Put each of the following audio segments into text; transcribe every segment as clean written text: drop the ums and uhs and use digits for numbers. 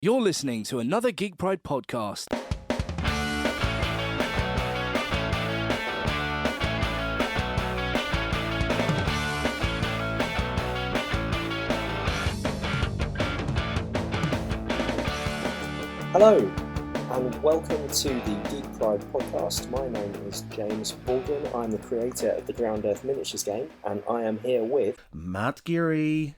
You're listening to another Geek Pride podcast. Hello, and welcome to the Geek Pride podcast. My name is James Baldwin. I'm the creator of the Drowned Earth Miniatures game, and I am here with Matt Geary.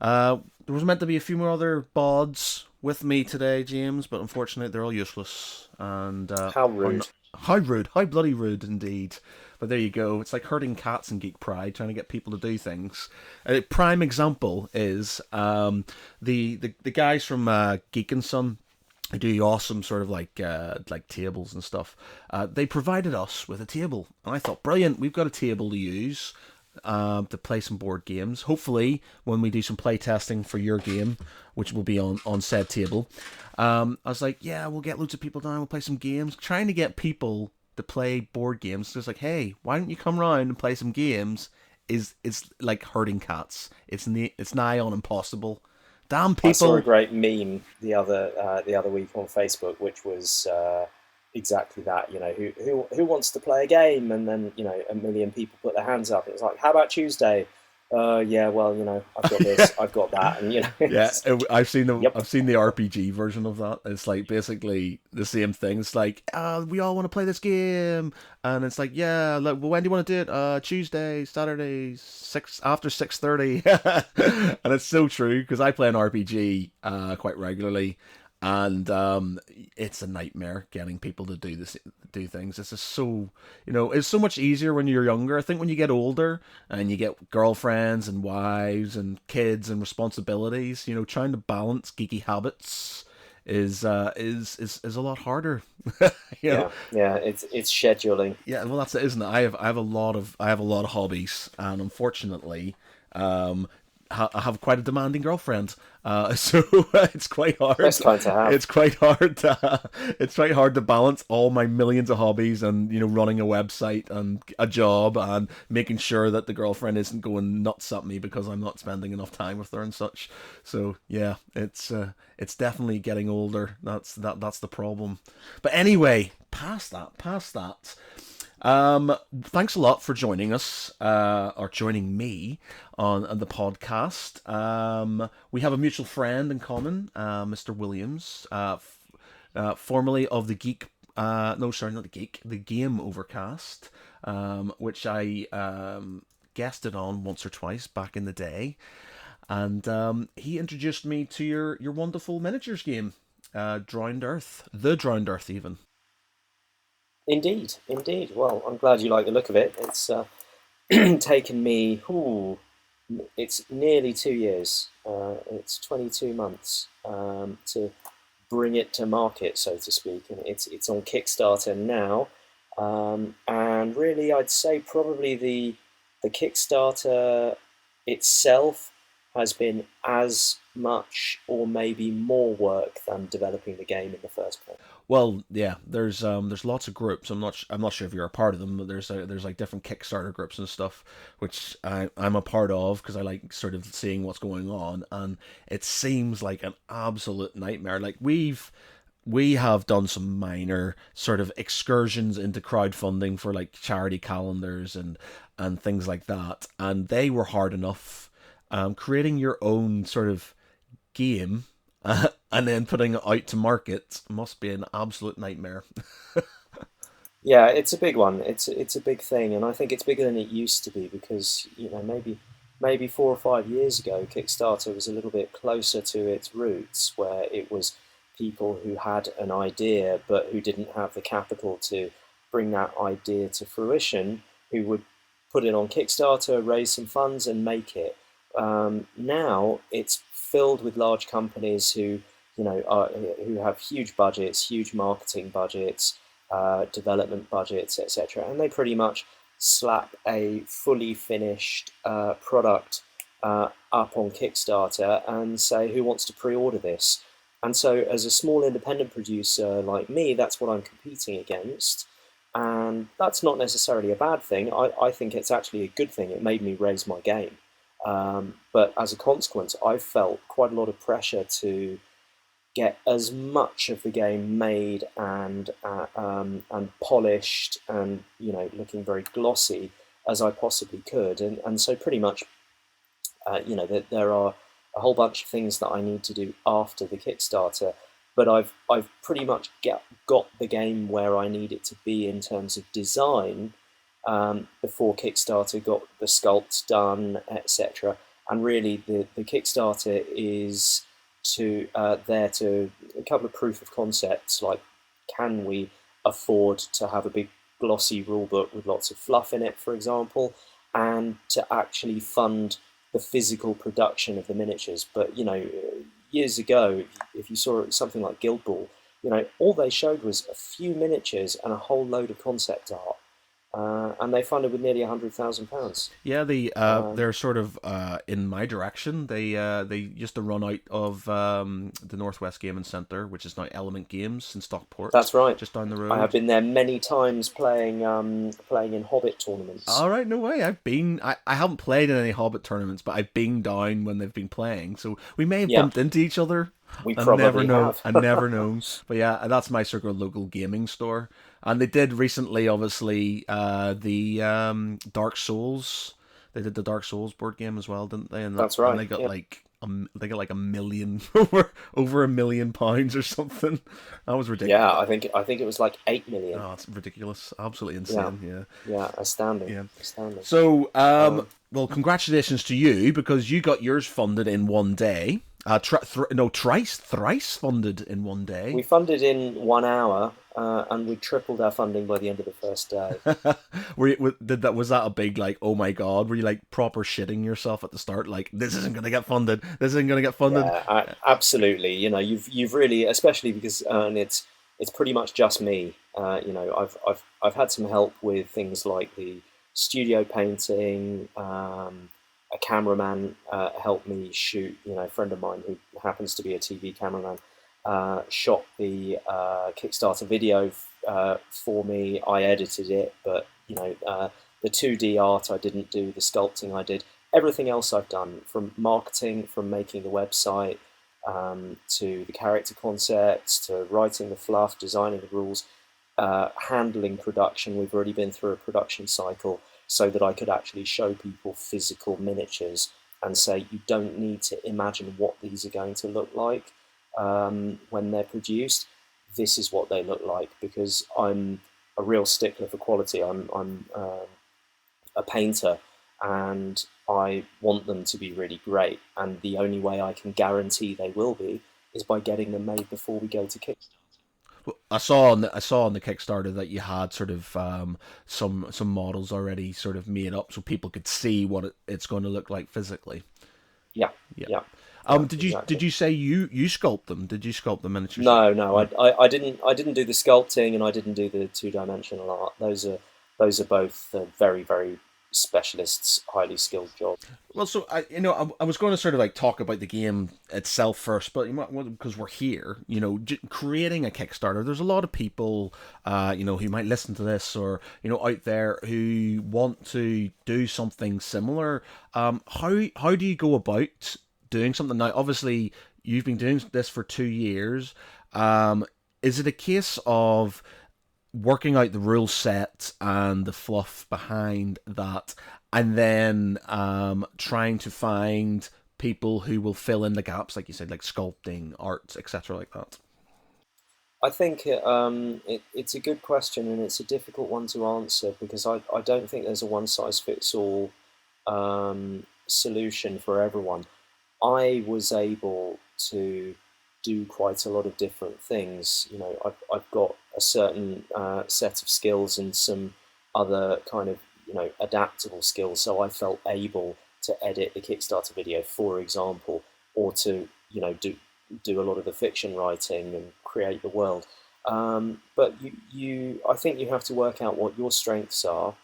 There was meant to be a few more other bods with me today, James, but unfortunately they're all useless. And How rude. How rude. How bloody rude indeed. But there you go. It's like herding cats in Geek Pride, trying to get people to do things. A prime example is the guys from Geek and Son, who do awesome sort of like tables and stuff. They provided us with a table, and I thought, brilliant, we've got a table to use to play some board games. Hopefully, when we do some play testing for your game, which will be on said table, I was like, yeah, we'll get loads of people down, we'll play some games, trying to get people to play board games. Just like, hey, why don't you come round and play some games? It's like herding cats. It's nigh on impossible. Damn people! I saw a great meme the other week on Facebook, which was exactly that. You know, who wants to play a game? And then a million people put their hands up. It was like, how about Tuesday? Yeah, well, I've got this, I've got that, and Yeah, I've seen the Yep. I've seen the RPG version of that. It's like basically the same thing. It's like, we all want to play this game, and it's like, yeah, like, well, when do you want to do it? Tuesday, Saturday, after 6:30, and it's so true because I play an RPG quite regularly, and it's a nightmare getting people to do things. It's just so, it's so much easier when you're younger. I think when you get older and you get girlfriends and wives and kids and responsibilities, trying to balance geeky habits is a lot harder. Yeah, it's scheduling. Yeah, well, that's it, isn't it? I have a lot of hobbies, and unfortunately, I have quite a demanding girlfriend, so it's quite hard. That's kind to have. It's quite hard to balance all my millions of hobbies and running a website and a job and making sure that the girlfriend isn't going nuts at me because I'm not spending enough time with her and such. So yeah, it's definitely getting older. That's the problem. But anyway, past that. Thanks a lot for joining us, or joining me on the podcast. We have a mutual friend in common, Mr. Williams, formerly of the Geek, no, sorry, not the Geek, the Game Overcast, which I guested on once or twice back in the day. And he introduced me to your wonderful miniatures game, Drowned Earth, the Drowned Earth even. Indeed. Well, I'm glad you like the look of it. It's taken me, it's nearly 2 years. It's 22 months to bring it to market, so to speak. And it's on Kickstarter now. And really, I'd say probably the Kickstarter itself has been as much or maybe more work than developing the game in the first place. Well, yeah, there's lots of groups. I'm not sure if you're a part of them, but there's like different Kickstarter groups and stuff, which I'm a part of because I like sort of seeing what's going on, and it seems like an absolute nightmare. Like we have done some minor sort of excursions into crowdfunding for like charity calendars and things like that, and they were hard enough. Creating your own sort of game and then putting it out to market must be an absolute nightmare. Yeah, it's a big one. It's a big thing, and I think it's bigger than it used to be because maybe 4 or 5 years ago, Kickstarter was a little bit closer to its roots, where it was people who had an idea but who didn't have the capital to bring that idea to fruition, who would put it on Kickstarter, raise some funds, and make it. Now it's filled with large companies who who have huge budgets, huge marketing budgets, development budgets, etc., and they pretty much slap a fully finished product up on Kickstarter and say, who wants to pre-order this? And so as a small independent producer like me, that's what I'm competing against. And that's not necessarily a bad thing. I think it's actually a good thing. It made me raise my game. But as a consequence, I've felt quite a lot of pressure to get as much of the game made and polished and looking very glossy as I possibly could, and so pretty much there are a whole bunch of things that I need to do after the Kickstarter, but I've pretty much got the game where I need it to be in terms of design before Kickstarter got the sculpts done, etc. And really, the Kickstarter is there to a couple of proof of concepts, like can we afford to have a big glossy rulebook with lots of fluff in it, for example, and to actually fund the physical production of the miniatures. But years ago, if you saw something like Guild Ball, all they showed was a few miniatures and a whole load of concept art. And they funded with nearly £100,000. Yeah, they're sort of in my direction. They used to run out of the Northwest Gaming Centre, which is now Element Games in Stockport. That's right. Just down the road. I have been there many times playing in Hobbit tournaments. All right, no way. I haven't played in any Hobbit tournaments, but I've been down when they've been playing. So we may have bumped into each other. We probably have. I never know. But yeah, that's my sort of local gaming store. And they did recently, obviously, the Dark Souls. They did the Dark Souls board game as well, didn't they? And that's right. And they got like a million over £1 million or something. That was ridiculous. Yeah, I think it was like 8 million. Oh, it's ridiculous. Absolutely insane. Yeah, astounding. Yeah. Astounding. So, well, congratulations to you, because you got yours funded in one day. Thrice funded in one day. We funded in 1 hour, and we tripled our funding by the end of the first day. Was that a big, like, oh my god? Were you like proper shitting yourself at the start? Like, this isn't going to get funded. This isn't going to get funded. Yeah, absolutely. You've really, especially because it's pretty much just me. I've had some help with things like the studio painting. A cameraman helped me shoot. A friend of mine who happens to be a TV cameraman shot the Kickstarter video for me. I edited it, but the 2D art I didn't do. The sculpting I did. Everything else I've done, from marketing, from making the website, to the character concepts, to writing the fluff, designing the rules, handling production. We've already been through a production cycle, so that I could actually show people physical miniatures and say, you don't need to imagine what these are going to look like when they're produced. This is what they look like, because I'm a real stickler for quality. I'm a painter, and I want them to be really great. And the only way I can guarantee they will be is by getting them made before we go to Kickstarter. Well, I saw on the Kickstarter that you had sort of some models already sort of made up, so people could see what it's going to look like physically. Yeah. Did you say you sculpt them? Did you sculpt the miniatures? No. I didn't do the sculpting, and I didn't do the 2-dimensional art. Those are both very, very specialists, highly skilled jobs. Well, so I was going to sort of like talk about the game itself first, but because we're here, creating a Kickstarter, there's a lot of people, who might listen to this, or out there who want to do something similar. How do you go about doing something now? Obviously, you've been doing this for 2 years. Is it a case of working out the rule set and the fluff behind that, and then trying to find people who will fill in the gaps, like you said, like sculpting, art, etc., like that? I think it's a good question, and it's a difficult one to answer, because I don't think there's a one-size-fits-all solution for everyone. I was able to do quite a lot of different things. I've got a certain set of skills and some other kind of adaptable skills, so I felt able to edit the Kickstarter video, for example, or to do a lot of the fiction writing and create the world. But I think you have to work out what your strengths are,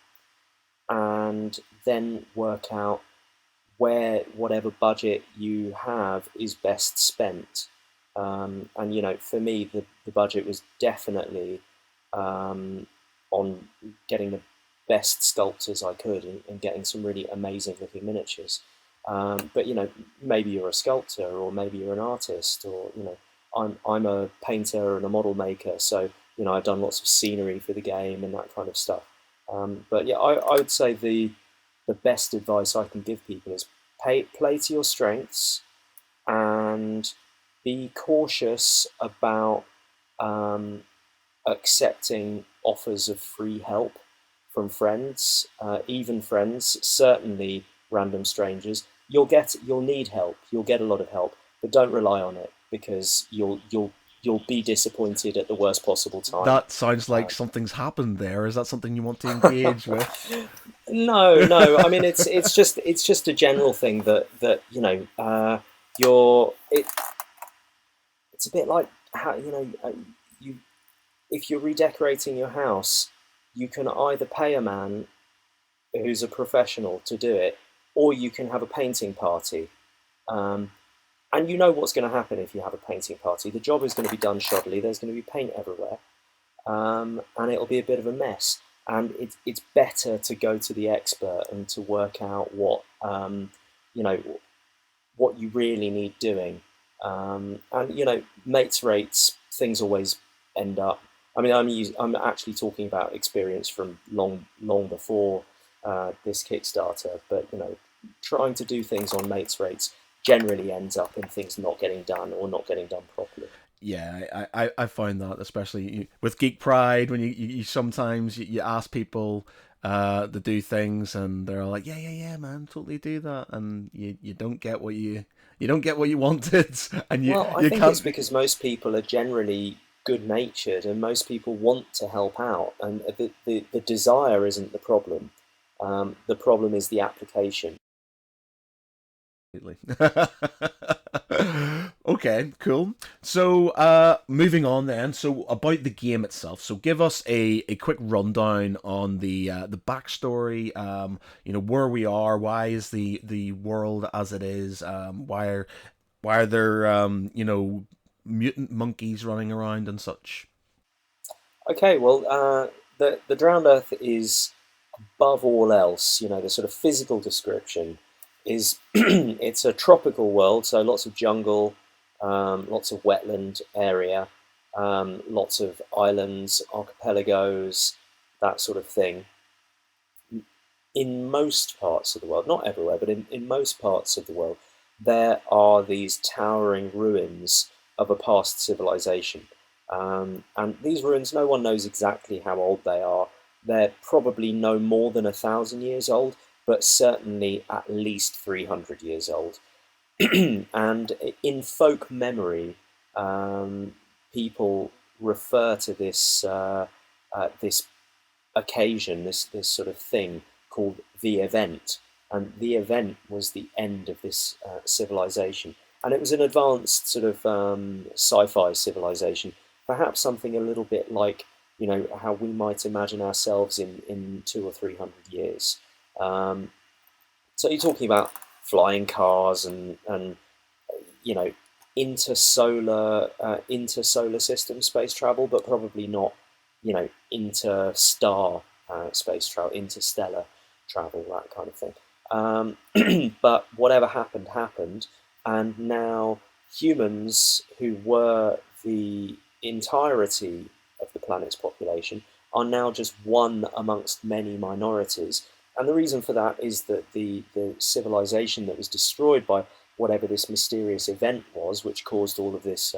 and then work out where whatever budget you have is best spent. And for me, the budget was definitely on getting the best sculptors I could and getting some really amazing looking miniatures. But maybe you're a sculptor, or maybe you're an artist, or I'm a painter and a model maker, so I've done lots of scenery for the game and that kind of stuff. But yeah, I would say the best advice I can give people is play to your strengths and be cautious about accepting offers of free help from friends, even friends, certainly random strangers. You'll need help. You'll get a lot of help, but don't rely on it because you'll be disappointed at the worst possible time. That sounds like something's happened there. Is that something you want to engage with? No. I mean, it's just a general thing that it's a bit like how you if you're redecorating your house, you can either pay a man who's a professional to do it, or you can have a painting party. And you know what's going to happen if you have a painting party. The job is going to be done shoddily. There's going to be paint everywhere, and it'll be a bit of a mess. And it's better to go to the expert and to work out what what you really need doing. And mates rates, things always end up. I mean, I'm actually talking about experience from long before this Kickstarter, but trying to do things on mates rates generally ends up in things not getting done or not getting done properly. Yeah, I find that, especially with Geek Pride, when you sometimes you ask people to do things and they're all like, yeah, man, totally do that, and you don't get what you wanted, and I think it's because most people are generally good-natured and most people want to help out, and the desire isn't the problem. The problem is the application. Okay, cool. So, moving on then. So, about the game itself. So, give us a quick rundown on the backstory. Where we are. Why is the world as it is? Why are there mutant monkeys running around and such? Okay, well, the Drowned Earth is above all else. The sort of physical description is it's a tropical world, so lots of jungle, lots of wetland area, lots of islands, archipelagos, that sort of thing. In most parts of the world, not everywhere, but in most parts of the world, there are these towering ruins of a past civilization. And these ruins, no one knows exactly how old they are. They're probably no more than 1,000 years old, but certainly at least 300 years old. And in folk memory, people refer to this this occasion, this sort of thing called the event. And the event was the end of this civilization. And it was an advanced sort of sci-fi civilization, perhaps something a little bit like how we might imagine ourselves in 200 or 300 years. So you're talking about flying cars and inter-solar system space travel, but probably not inter-star space travel, interstellar travel, that kind of thing. But whatever happened, and now humans, who were the entirety of the planet's population, are now just one amongst many minorities. And the reason for that is that the civilization that was destroyed by whatever this mysterious event was, which caused all of this,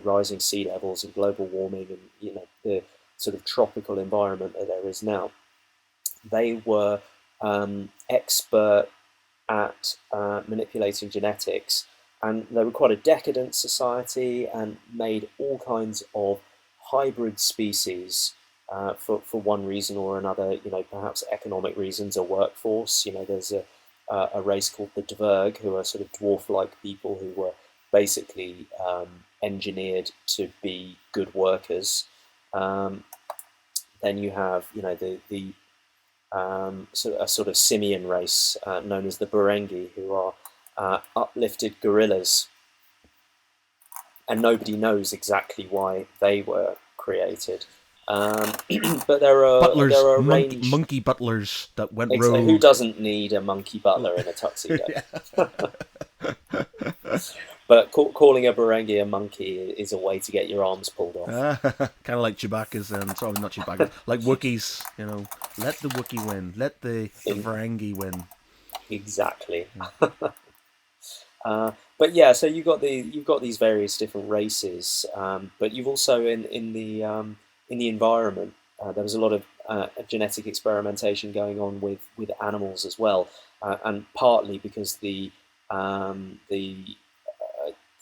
rising sea levels and global warming and the sort of tropical environment that there is now, they were expert at manipulating genetics, and they were quite a decadent society and made all kinds of hybrid species. For one reason or another, perhaps economic reasons or workforce. There's a race called the Dverg, who are sort of dwarf-like people who were basically engineered to be good workers. Then you have, the sort of simian race known as the Berengi, who are uplifted gorillas, and nobody knows exactly why they were created. But there are a range monkey butlers that went rogue. Who doesn't need a monkey butler in a tuxedo? But calling a Barangi a monkey is a way to get your arms pulled off. Kind of like Chewbacca's, sorry, not Chewbacca, like Wookiees, let the Wookiee win, let the Varangi win. Exactly. But yeah, so you've got these various different races, but you've also in the environment there was a lot of genetic experimentation going on with animals as well, and partly because the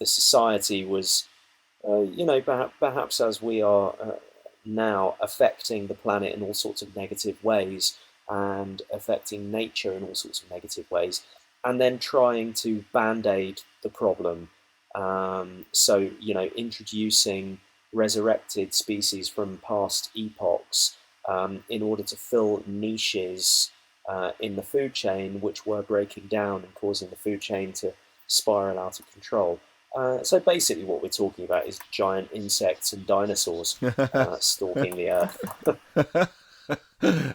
society was perhaps as we are now affecting the planet in all sorts of negative ways and affecting nature in all sorts of negative ways, and then trying to band-aid the problem. So, introducing resurrected species from past epochs in order to fill niches in the food chain, which were breaking down and causing the food chain to spiral out of control. So basically, what we're talking about is giant insects and dinosaurs stalking the Earth.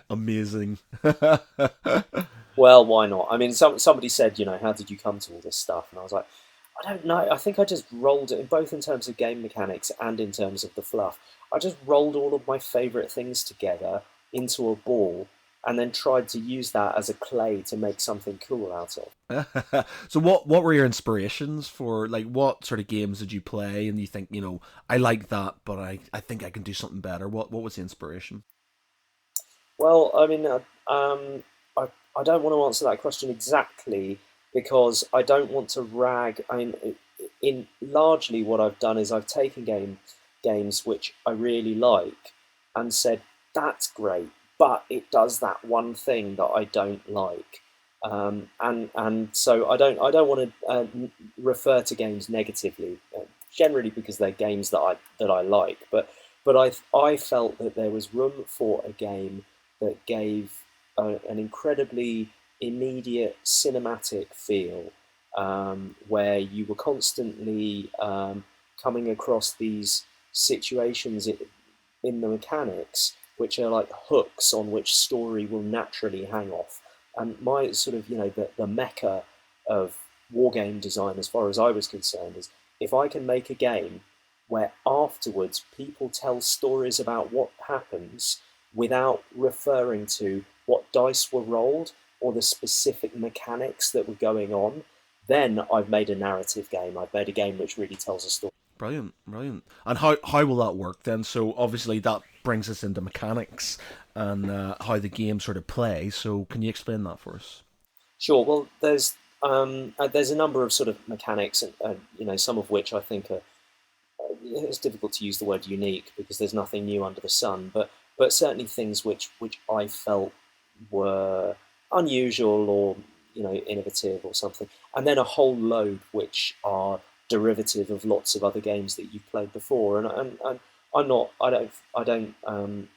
Amazing. Well, why not? I mean, somebody said, how did you come to all this stuff? And I was like, I don't know. I think I just rolled it, both in terms of game mechanics and in terms of the fluff. I just rolled all of my favourite things together into a ball and then tried to use that as a clay to make something cool out of. So what were your inspirations for, like, what sort of games did you play and you think, I like that, but I think I can do something better? What was the inspiration? Well, I mean, I don't want to answer that question exactly because I don't want to rag. I mean, in largely what I've done is I've taken games which I really like and said that's great, but it does that one thing that I don't like, and so I don't want to refer to games negatively, generally because they're games that I like, but I felt that there was room for a game that gave an incredibly immediate cinematic feel, where you were constantly coming across these situations in the mechanics which are like hooks on which story will naturally hang off. And my sort of, the mecca of wargame design, as far as I was concerned, is if I can make a game where afterwards people tell stories about what happens without referring to what dice were rolled or the specific mechanics that were going on, then I've made a narrative game. I've made a game which really tells a story. Brilliant, brilliant. And how will that work then? So obviously that brings us into mechanics and how the game sort of plays. So can you explain that for us? Sure. Well, there's a number of sort of mechanics, and some of which I think are. It's difficult to use the word unique because there's nothing new under the sun, but certainly things which I felt were unusual or innovative or something, and then a whole load which are derivative of lots of other games that you've played before. And I don't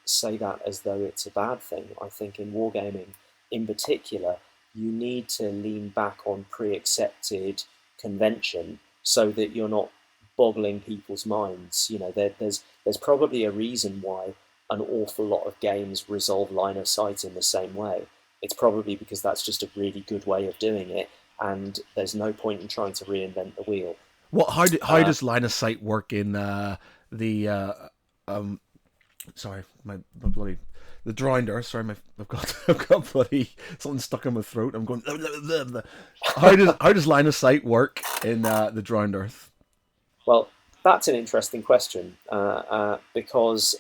say that as though it's a bad thing. I think in wargaming, in particular, you need to lean back on pre-accepted convention so that you're not boggling people's minds. There's probably a reason why an awful lot of games resolve line of sight in the same way. It's probably because that's just a really good way of doing it, and there's no point in trying to reinvent the wheel. How does line of sight work in sorry, my bloody the Drinder. Sorry, I've got bloody something stuck in my throat. I'm going. How does line of sight work in the Drowned Earth? Well, that's an interesting question because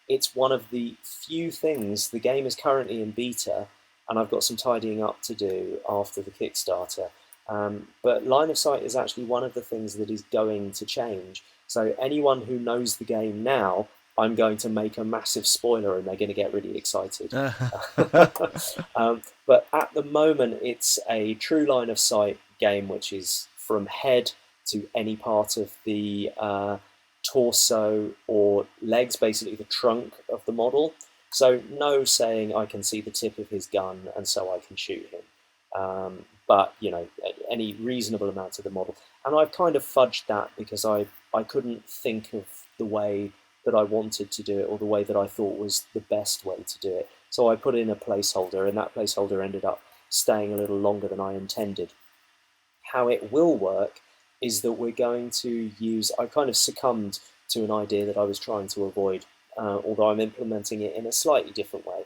it's one of the few things. The game is currently in beta, and I've got some tidying up to do after the Kickstarter. But line of sight is actually one of the things that is going to change. So anyone who knows the game now, I'm going to make a massive spoiler and they're going to get really excited. But at the moment, it's a true line of sight game, which is from head to any part of the torso or legs, basically the trunk of the model. So no saying I can see the tip of his gun and so I can shoot him. But any reasonable amount of the model. And I've kind of fudged that because I couldn't think of the way that I wanted to do it or the way that I thought was the best way to do it. So I put in a placeholder, and that placeholder ended up staying a little longer than I intended. How it will work is that we're going to use. I kind of succumbed to an idea that I was trying to avoid, although I'm implementing it in a slightly different way.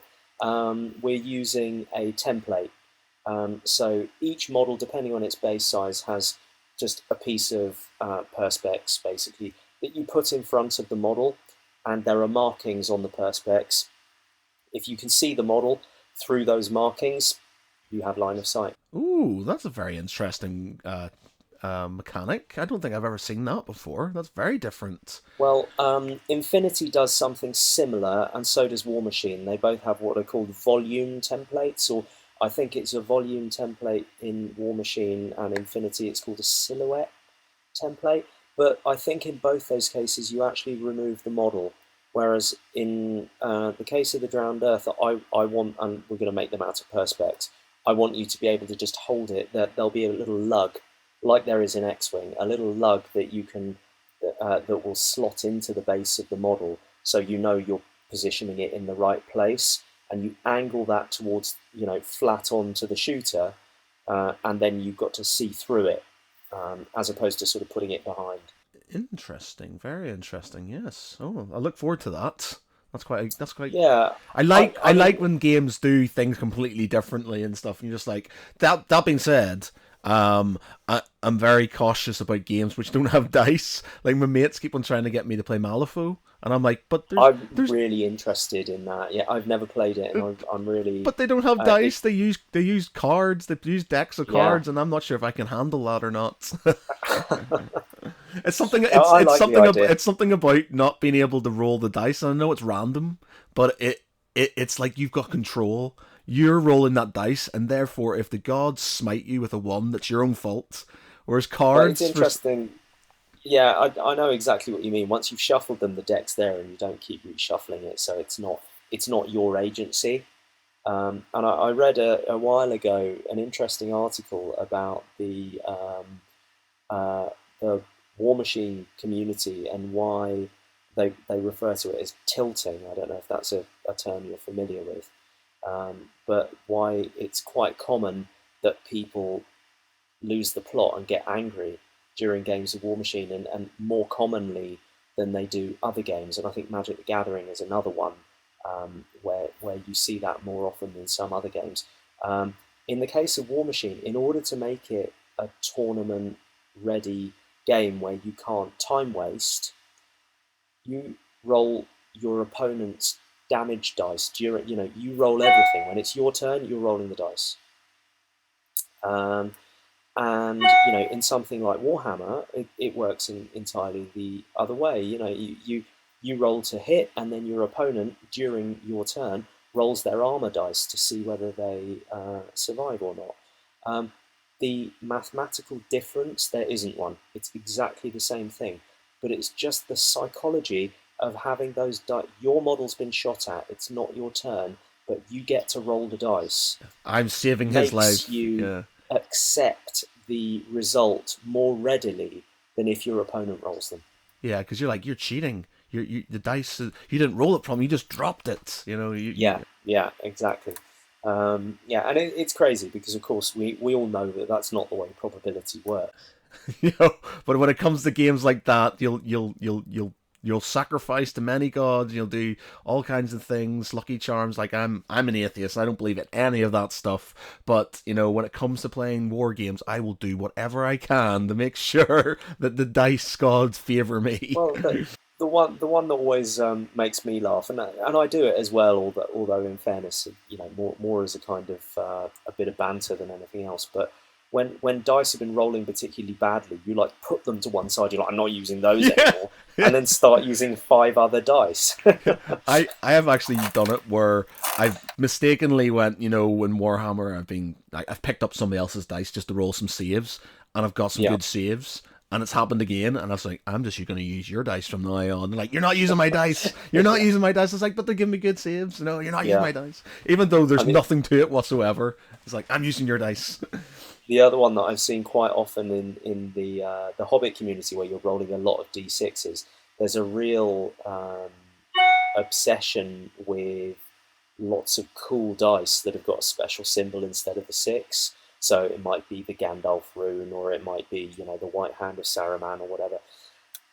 We're using a template. So each model, depending on its base size, has just a piece of perspex, basically, that you put in front of the model, and there are markings on the perspex. If you can see the model through those markings, you have line of sight. Ooh, that's a very interesting mechanic. I don't think I've ever seen that before. That's very different. Well, Infinity does something similar, and so does War Machine. They both have what are called volume templates, or I think it's a volume template in War Machine, and Infinity it's called a silhouette template. But I think in both those cases you actually remove the model. Whereas in the case of the Drowned Earth, I want, and we're going to make them out of perspex, I want you to be able to just hold it. There'll be a little lug, like there is in X-Wing, a little lug that you can that will slot into the base of the model, so you know you're positioning it in the right place, and you angle that towards, flat onto the shooter, and then you've got to see through it, as opposed to sort of putting it behind. Interesting, very interesting. Yes. Oh, I look forward to that. That's quite. Yeah, I like when games do things completely differently and stuff. And you're just like that. That being said, I'm very cautious about games which don't have dice. Like my mates keep on trying to get me to play Malifaux, and I'm like, but I'm there's really interested in that. Yeah, I've never played it, and I'm really. but they don't have dice. They use cards. They use decks of Yeah. cards, and I'm not sure if I can handle that or not. It's something. I like the idea. It's something about not being able to roll the dice. And I know it's random, but it's like you've got control. You're rolling that dice, and therefore, if the gods smite you with a 1, that's your own fault. Whereas Well, cards, it's interesting. Yeah, I know exactly what you mean. Once you've shuffled them, the deck's there, and you don't keep reshuffling it, so it's not your agency. And I read a while ago an interesting article about the War Machine community and why they refer to it as tilting. I don't know if that's a term you're familiar with, but why it's quite common that people lose the plot and get angry during games of War Machine, and more commonly than they do other games. And I think Magic the Gathering is another one, where you see that more often than some other games. In the case of War Machine, in order to make it a tournament ready game where you can't time waste, you roll your opponent's damage dice during, you roll everything. When it's your turn, you're rolling the dice. And in something like Warhammer, it works entirely the other way. You roll to hit, and then your opponent during your turn rolls their armor dice to see whether they survive or not. The mathematical difference, there isn't one. It's exactly the same thing, but it's just the psychology of having those dice. Your model's been shot at. It's not your turn, but you get to roll the dice. I'm saving his life. You accept the result more readily than if your opponent rolls them. Yeah, because you're cheating. The dice. You didn't roll it from. You just dropped it. Yeah, exactly. And it's crazy because, of course, we all know that that's not the way probability works. But when it comes to games like that, you'll sacrifice to many gods. You'll do all kinds of things, lucky charms. Like I'm an atheist. I don't believe in any of that stuff. But when it comes to playing war games, I will do whatever I can to make sure that the dice gods favor me. Well, the one that always makes me laugh, and I do it as well. Although in fairness, more as a kind of a bit of banter than anything else. But when dice have been rolling particularly badly, you put them to one side. You're like, I'm not using those anymore, and then start using 5 other dice. I have actually done it where I've mistakenly went, in Warhammer, I've picked up somebody else's dice just to roll some saves, and I've got some good saves. And it's happened again, and I was like, I'm just going to use your dice from now on. They're like, you're not using my dice. You're not using my dice. It's like, but they give me good saves. No, you're not using my dice. Even though there's nothing to it whatsoever. It's like, I'm using your dice. The other one that I've seen quite often in the Hobbit community, where you're rolling a lot of D6s, there's a real obsession with lots of cool dice that have got a special symbol instead of the 6. So it might be the Gandalf rune, or it might be, you know, the White Hand of Saruman or whatever.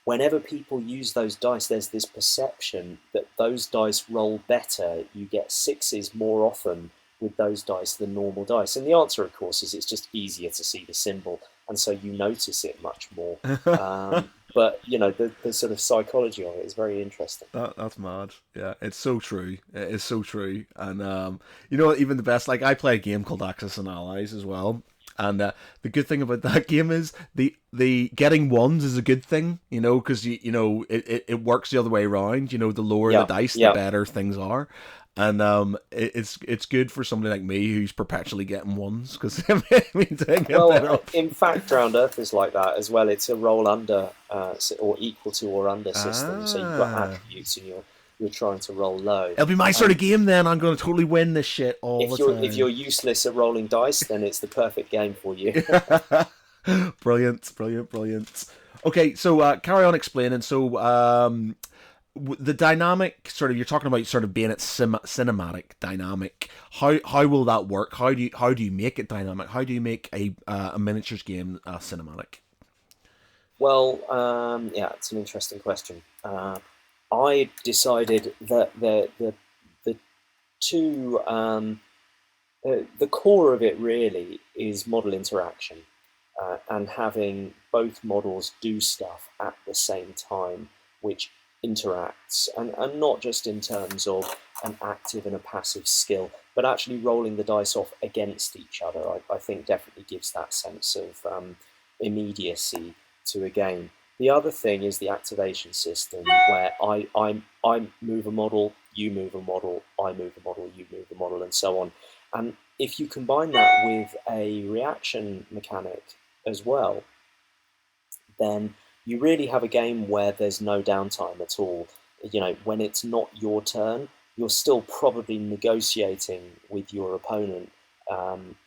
Whenever people use those dice, there's this perception that those dice roll better. You get sixes more often with those dice than normal dice. And the answer, of course, is it's just easier to see the symbol, and so you notice it much more. But, you know, the sort of psychology of it is very interesting. That's mad. Yeah, it's so true. It is so true. And you know, even the best, like I play a game called Axis and Allies as well. And the good thing about that game is the getting ones is a good thing, you know, because you know it works the other way around. You know, the lower the dice, the better things are. And it's good for somebody like me who's perpetually getting ones, because it means I get better off. In fact, Drowned Earth is like that as well. It's a roll under or equal to or under system. So you've got attributes and you're trying to roll low. It'll be my sort of game then. I'm going to totally win this shit all the time. If you're useless at rolling dice, then it's the perfect game for you. Brilliant. Okay, so carry on explaining. So the dynamic, sort of, you're talking about sort of being it cinematic dynamic. How will that work? How do you make it dynamic? How do you make a miniatures game cinematic? Well, yeah, it's an interesting question. I decided that the two the core of it really is model interaction, and having both models do stuff at the same time, which interacts, and not just in terms of an active and a passive skill, but actually rolling the dice off against each other. I think definitely gives that sense of immediacy to a game. The other thing is the activation system, where I move a model, you move a model, I move a model, you move a model, and so on. And if you combine that with a reaction mechanic as well, then you really have a game where there's no downtime at all. You know, when it's not your turn, you're still probably negotiating with your opponent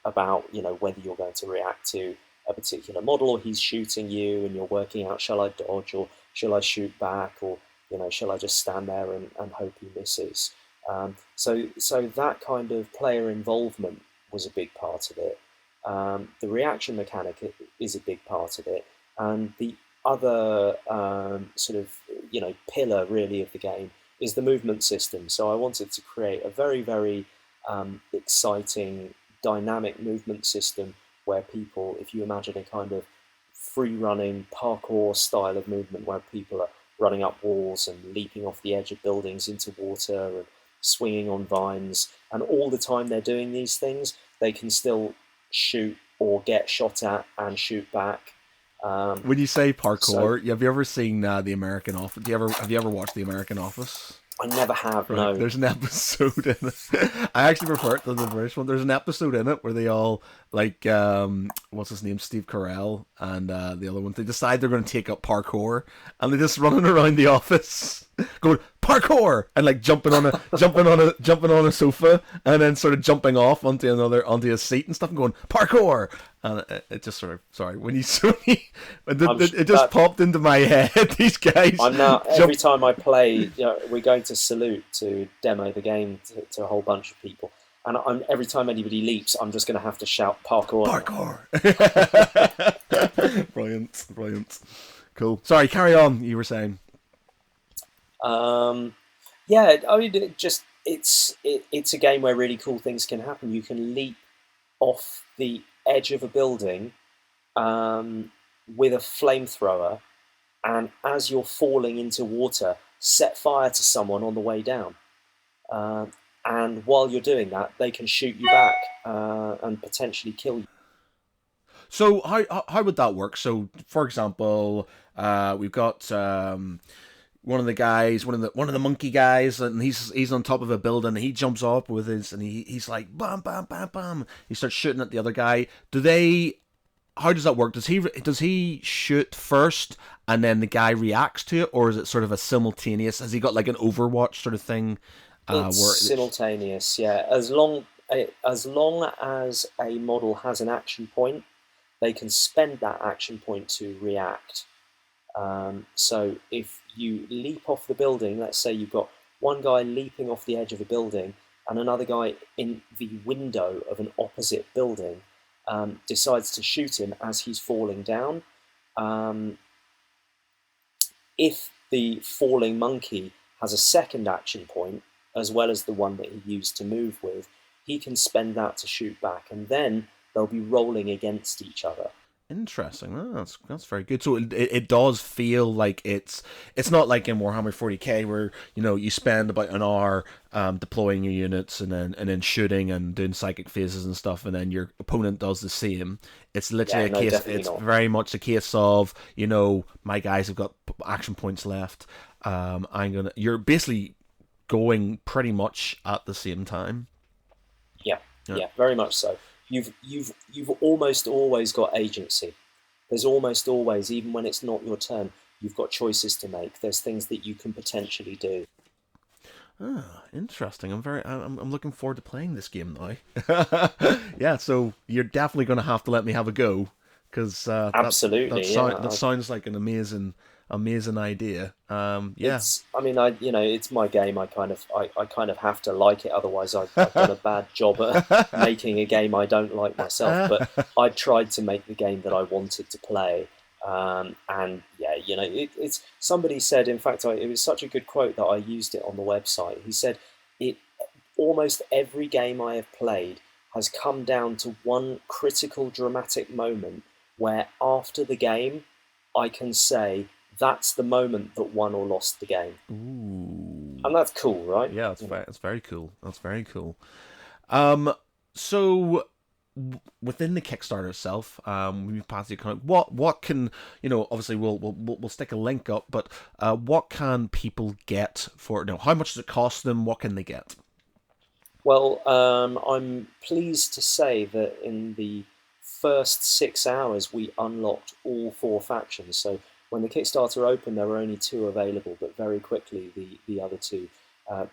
about, you know, whether you're going to react to a particular model, or he's shooting you, and you're working out, shall I dodge, or shall I shoot back, or, you know, shall I just stand there and hope he misses? So that kind of player involvement was a big part of it. The reaction mechanic is a big part of it, and the other sort of, you know, pillar really of the game is the movement system. So I wanted to create a very, very exciting, dynamic movement system where people, if you imagine a kind of free-running parkour style of movement where people are running up walls and leaping off the edge of buildings into water and swinging on vines, and all the time they're doing these things, they can still shoot or get shot at and shoot back. When you say parkour, have you ever seen the American Office? Have you ever watched The American Office? I never have, right. No. There's an episode in it. I actually prefer it to the British one. There's an episode in it where they all, like, what's his name, Steve Carell, and the other one, they decide they're going to take up parkour, and they're just running around the office going parkour, and like jumping on a sofa, and then sort of jumping off onto a seat and stuff, and going parkour. And it just sort of, sorry, when you saw me, it just popped into my head. These guys. I'm now every time I play, you know, we're going to Salute to demo the game to a whole bunch of people, and every time anybody leaps, I'm just going to have to shout parkour. Parkour. Brilliant. Cool. Sorry, carry on. You were saying. Yeah, I mean, it's a game where really cool things can happen. You can leap off the edge of a building with a flamethrower, and as you're falling into water, set fire to someone on the way down. And while you're doing that, they can shoot you back and potentially kill you. So how would that work? So, for example, we've got one of the guys, one of the monkey guys, and he's on top of a building. And he jumps up with his, and he's like bam, bam, bam, bam. He starts shooting at the other guy. How does that work? Does he shoot first, and then the guy reacts to it, or is it sort of a simultaneous? Has he got like an Overwatch sort of thing? It's simultaneous, yeah. As long as a model has an action point, they can spend that action point to react. So if you leap off the building, let's say you've got one guy leaping off the edge of a building and another guy in the window of an opposite building, decides to shoot him as he's falling down. If the falling monkey has a second action point, as well as the one that he used to move with, he can spend that to shoot back, and then they'll be rolling against each other. Interesting. Oh, that's very good. So it does feel like it's not like in Warhammer 40k where you spend about an hour deploying your units and then shooting and doing psychic phases and stuff, and then your opponent does the same. It's literally a case. It's not. Very much a case of my guys have got action points left. You're basically going pretty much at the same time. Yeah, very much so. You've almost always got agency. There's almost always, even when it's not your turn, you've got choices to make. There's things that you can potentially do. Ah, interesting. I'm looking forward to playing this game now. Yeah, so you're definitely going to have to let me have a go, because absolutely, that sounds like an amazing idea. Yeah. It's my game. I kind of have to like it. Otherwise, I've done a bad job at making a game I don't like myself. But I tried to make the game that I wanted to play. It's somebody said. In fact, it was such a good quote that I used it on the website. He said, almost every game I have played has come down to one critical, dramatic moment where after the game, I can say, that's the moment that won or lost the game. Ooh. And that's cool, right? Yeah, that's very cool. That's very cool. So within the Kickstarter itself, we've passed the account. What can obviously we'll stick a link up, but what can people get for it? How much does it cost them? What can they get? Well, I'm pleased to say that in the first 6 hours we unlocked all 4 factions. So when the Kickstarter opened, there were only 2 available, but very quickly the other 2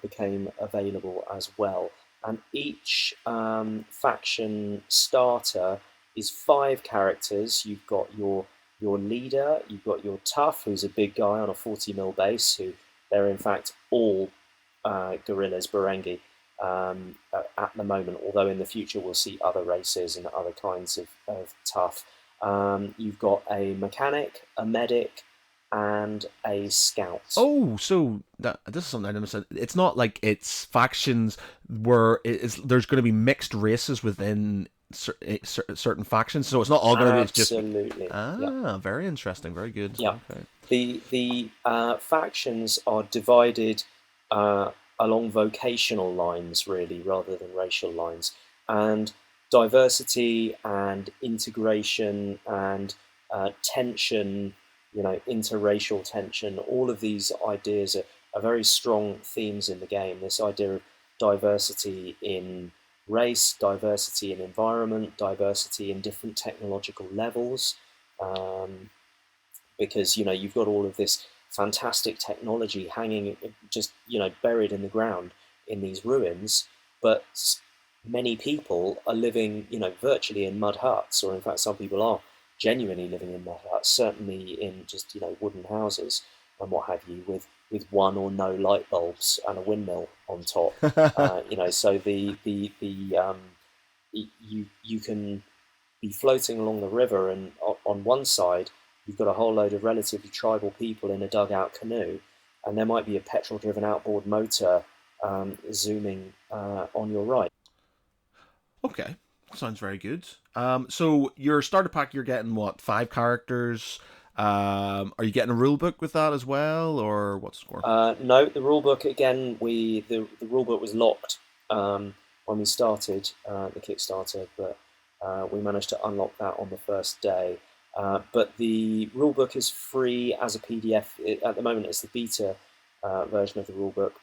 became available as well. And each faction starter is 5 characters. You've got your leader, you've got your tough, who's a big guy on a 40mm base, who they're in fact all guerrillas, Barengi, at the moment, although in the future we'll see other races and other kinds of tough. You've got a mechanic, a medic, and a scout. Oh, so this is something I didn't understand. It's not like it's factions where there's going to be mixed races within certain factions, so it's not all going to be just... Absolutely. Yeah. Very interesting, very good. Yeah. Okay. The factions are divided along vocational lines, really, rather than racial lines, and diversity and integration and tension, interracial tension, all of these ideas are very strong themes in the game. This idea of diversity in race, diversity in environment, diversity in different technological levels, because you've got all of this fantastic technology hanging just buried in the ground in these ruins, but many people are living virtually in mud huts, or in fact some people are genuinely living in mud huts, certainly in just wooden houses and what have you, with one or no light bulbs and a windmill on top. So you can be floating along the river, and on one side you've got a whole load of relatively tribal people in a dugout canoe, and there might be a petrol-driven outboard motor zooming on your right. Okay, sounds very good. So your starter pack, you're getting what, 5 characters? Are you getting a rule book with that as well, or what's the score? No, the rule book again. The rule book was locked when we started the Kickstarter, but we managed to unlock that on the first day. But the rulebook is free as a PDF. At the moment, it's the beta version of the rulebook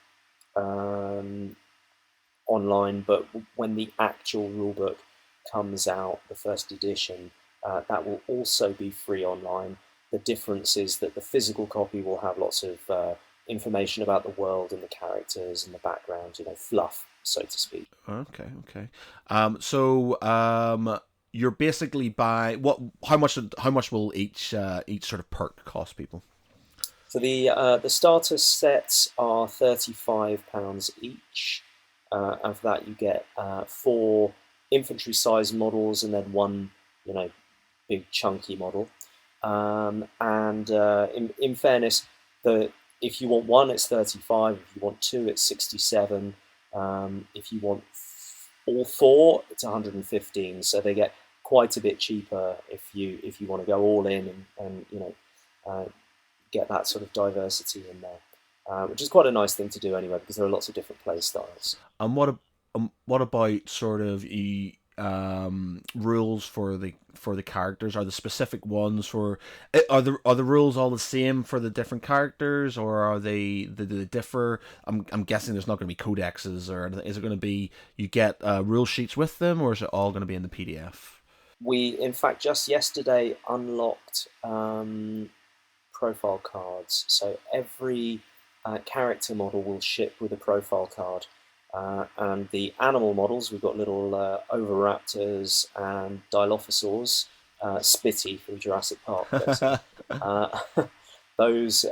online, but when the actual rulebook comes out, the first edition, that will also be free online. The difference is that the physical copy will have lots of information about the world and the characters and the background, fluff, so to speak. Okay. So you're basically how much will each sort of perk cost people? So the starter sets are £35 each. Of that, you get 4 infantry size models, and then one, big chunky model. And in fairness, if you want one, it's 35. If you want two, it's 67. If you want all four, it's 115. So they get quite a bit cheaper if you want to go all in and get that sort of diversity in there, which is quite a nice thing to do anyway, because there are lots of different play styles. And what about sort of rules for the characters? Are the specific ones for are the rules all the same for the different characters, or are they differ? I'm guessing there's not going to be codexes, or is it going to be you get rule sheets with them, or is it all going to be in the PDF? We, in fact, just yesterday unlocked profile cards. So every character model will ship with a profile card. And the animal models, we've got little oviraptors and dilophosaurs, Spitty from Jurassic Park. Those,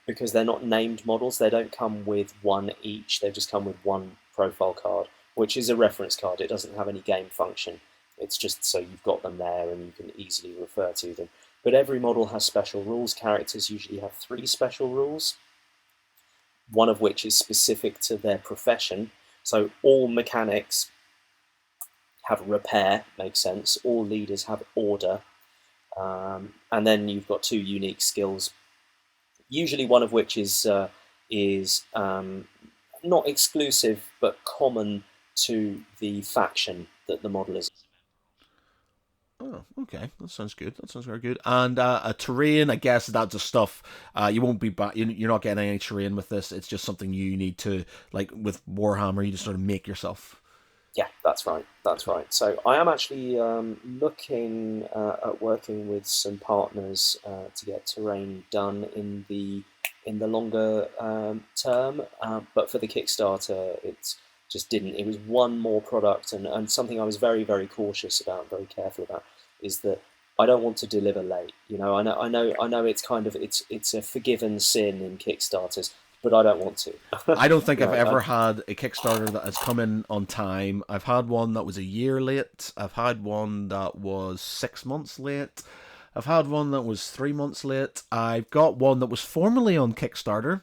because they're not named models, they don't come with one each. They just come with one profile card, which is a reference card. It doesn't have any game function. It's just so you've got them there and you can easily refer to them. But every model has special rules. Characters usually have 3 special rules, one of which is specific to their profession. So all mechanics have repair, makes sense. All leaders have order. And then you've got 2 unique skills, usually one of which is not exclusive, but common to the faction that the model is. Oh, okay. That sounds good. That sounds very good. And a terrain, I guess that's just stuff. You won't be you're not getting any terrain with this. It's just something you need to, like with Warhammer, you just sort of make yourself. Yeah, that's right. That's right. So I am actually looking at working with some partners to get terrain done in the longer term. But for the Kickstarter, it's just didn't. It was one more product, and something I was very, very cautious about, very careful about, is that I don't want to deliver late. I know it's kind of it's a forgiven sin in Kickstarters, but I don't want to. I don't think I've ever had a Kickstarter that has come in on time. I've had one that was a year late. I've had one that was 6 months late. I've had one that was 3 months late. I've got one that was formerly on Kickstarter.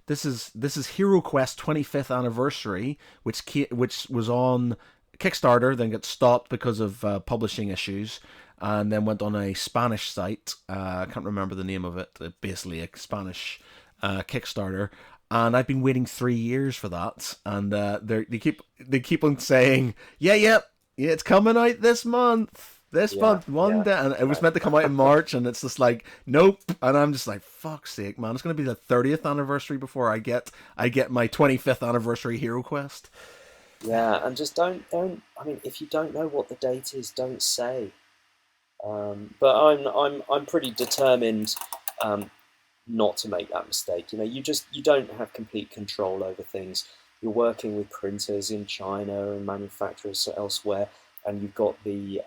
This is Hero Quest 25th anniversary, which was on Kickstarter, then got stopped because of publishing issues, and then went on a Spanish site. I can't remember the name of it. Basically, a Spanish Kickstarter, and I've been waiting 3 years for that. And they keep on saying, yeah, it's coming out this month. One day, and it was meant to come out in March, and it's just like, nope. And I'm just like, fuck's sake, man! It's gonna be the 30th anniversary before I get my 25th anniversary Hero Quest. Yeah, and just don't. I mean, if you don't know what the date is, don't say. But I'm pretty determined not to make that mistake. You don't have complete control over things. You're working with printers in China and manufacturers elsewhere, and you've got the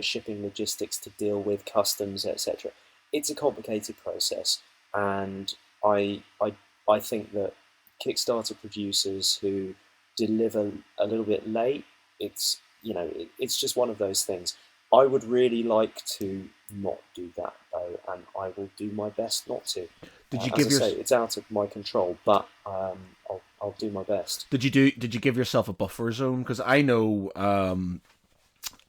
shipping logistics to deal with, customs, etc. It's a complicated process, and I think that Kickstarter producers who deliver a little bit late, it's just one of those things. I would really like to not do that though, and I will do my best not to. It's out of my control, but I'll do my best. Did you give yourself a buffer zone? Because I know.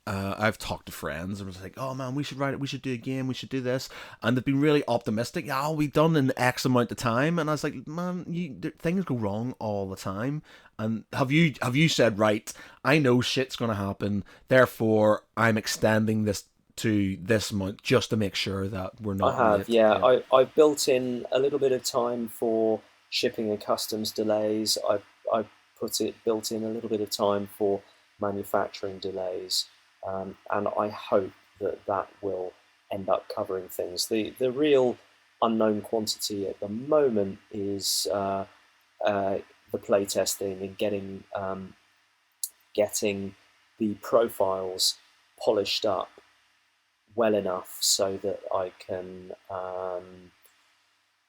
I've talked to friends and was like, oh man, we should write it, we should do a game, we should do this, and they've been really optimistic. Yeah, I'll be done in X amount of time, and I was like, man, things go wrong all the time. And have you said, right, I know shit's gonna happen, therefore I'm extending this to this month just to make sure that we're not I have late. Yeah. I've built in a little bit of time for shipping and customs delays. I've built in a little bit of time for manufacturing delays. And I hope that will end up covering things. The real unknown quantity at the moment is the playtesting and getting the profiles polished up well enough so that I can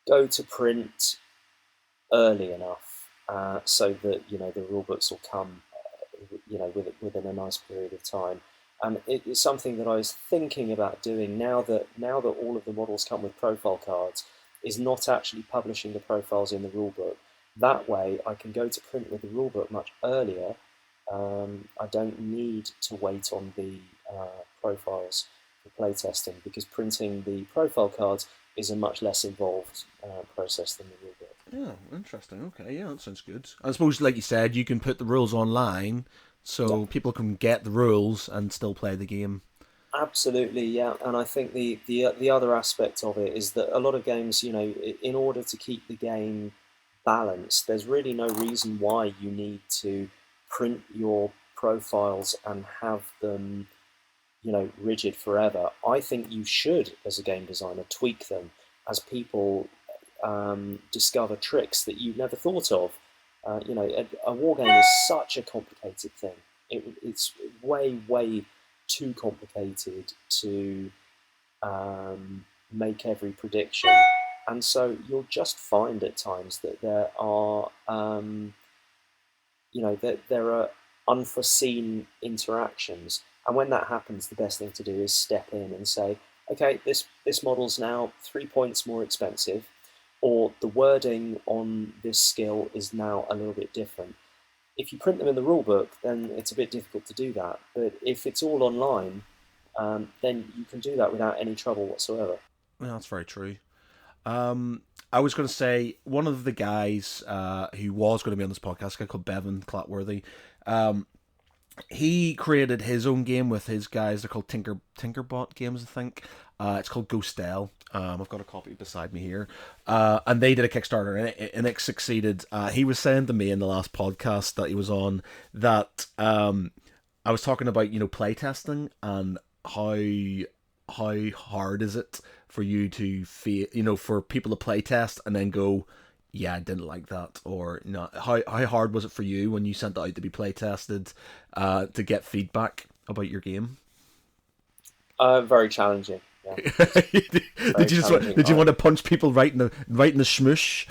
go to print early enough so that the rule books will come within a nice period of time. And it's something that I was thinking about doing now that all of the models come with profile cards, is not actually publishing the profiles in the rulebook. That way I can go to print with the rulebook much earlier. I don't need to wait on the profiles for playtesting, because printing the profile cards is a much less involved process than the rulebook. Yeah, interesting. Okay, yeah, that sounds good. I suppose, like you said, you can put the rules online so people can get the rules and still play the game. Absolutely, yeah. And I think the other aspect of it is that a lot of games, in order to keep the game balanced, there's really no reason why you need to print your profiles and have them, rigid forever. I think you should, as a game designer, tweak them as people discover tricks that you never thought of. A war game is such a complicated thing. It's way, way too complicated to make every prediction. And so you'll just find at times that there are, that there are unforeseen interactions. And when that happens, the best thing to do is step in and say, okay, this model's now 3 points more expensive, or the wording on this skill is now a little bit different. If you print them in the rulebook, then it's a bit difficult to do that. But if it's all online, then you can do that without any trouble whatsoever. Yeah, that's very true. I was going to say, one of the guys who was going to be on this podcast, a guy called Bevan Clatworthy, he created his own game with his guys. They're called Tinkerbot Games, I think. It's called Ghostel. I've got a copy beside me here. And they did a Kickstarter, and it succeeded. He was saying to me in the last podcast that he was on that I was talking about, playtesting and how hard is it for you to for people to playtest and then go, yeah, I didn't like that, or no. How hard was it for you when you sent it out to be playtested to get feedback about your game? Very challenging. Yeah. Did you want to punch people right in the smoosh?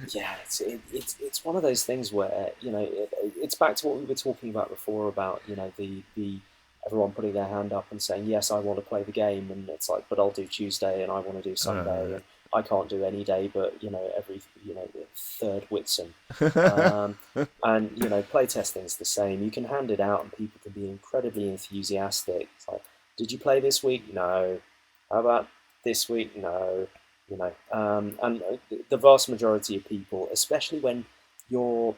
Yeah, it's one of those things where it's back to what we were talking about before about the everyone putting their hand up and saying, yes, I want to play the game, and it's like, but I'll do Tuesday and I want to do Sunday, and I can't do any day but every third Whitsun. And playtesting's the same. You can hand it out and people can be incredibly enthusiastic. It's like, did you play this week? No. How about this week? No. And the vast majority of people, especially when you're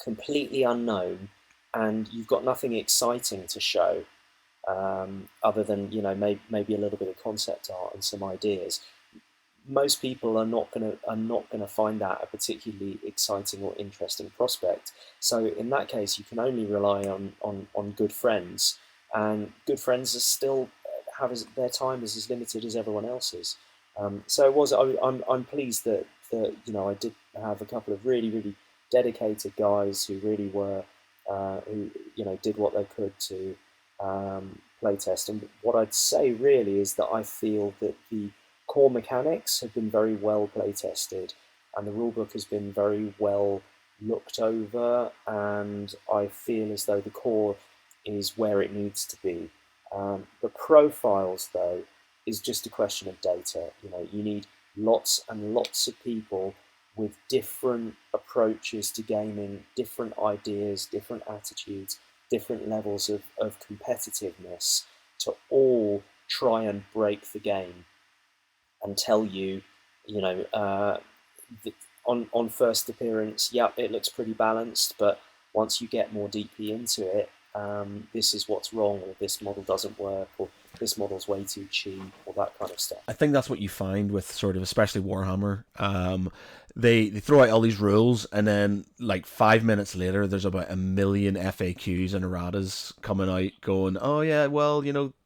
completely unknown and you've got nothing exciting to show, other than maybe a little bit of concept art and some ideas, most people are not gonna find that a particularly exciting or interesting prospect. So in that case, you can only rely on good friends, and good friends are still their time is as limited as everyone else's. I'm pleased that I did have a couple of really, really dedicated guys who really were who did what they could to playtest. And what I'd say really is that I feel that the core mechanics have been very well playtested, and the rulebook has been very well looked over, and I feel as though the core is where it needs to be. The profiles, though, is just a question of data. You need lots and lots of people with different approaches to gaming, different ideas, different attitudes, different levels of competitiveness to all try and break the game and tell you, on first appearance, yeah, it looks pretty balanced, but once you get more deeply into it, this is what's wrong, or this model doesn't work, or this model's way too cheap, or that kind of stuff. I think that's what you find with sort of, especially Warhammer. They throw out all these rules, and then like 5 minutes later, there's about 1 million FAQs and erratas coming out, going, "Oh yeah, well,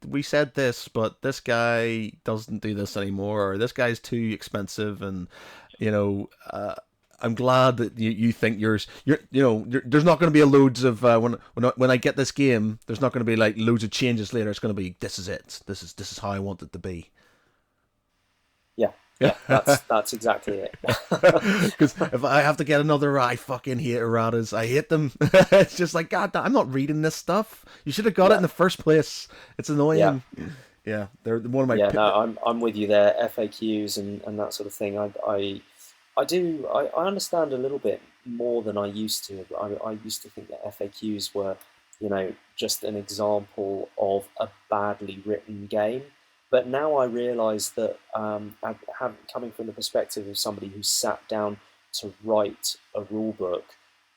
we said this, but this guy doesn't do this anymore, or this guy's too expensive," and I'm glad that you think there's not going to be a loads of when I get this game, there's not going to be like loads of changes later. It's going to be, this is it. This is how I want it to be. Yeah, Yeah, that's exactly it. Because if I have to get another, I fucking hate erratas. I hate them. It's just like, God, I'm not reading this stuff. You should have got it in Yeah, the first place. It's yeah, annoying. Yeah, they're one of my. yeah. No, I'm with you there. FAQs and that sort of thing. I understand a little bit more than I used to. I used to think that FAQs were, just an example of a badly written game. But now I realise that coming from the perspective of somebody who sat down to write a rule book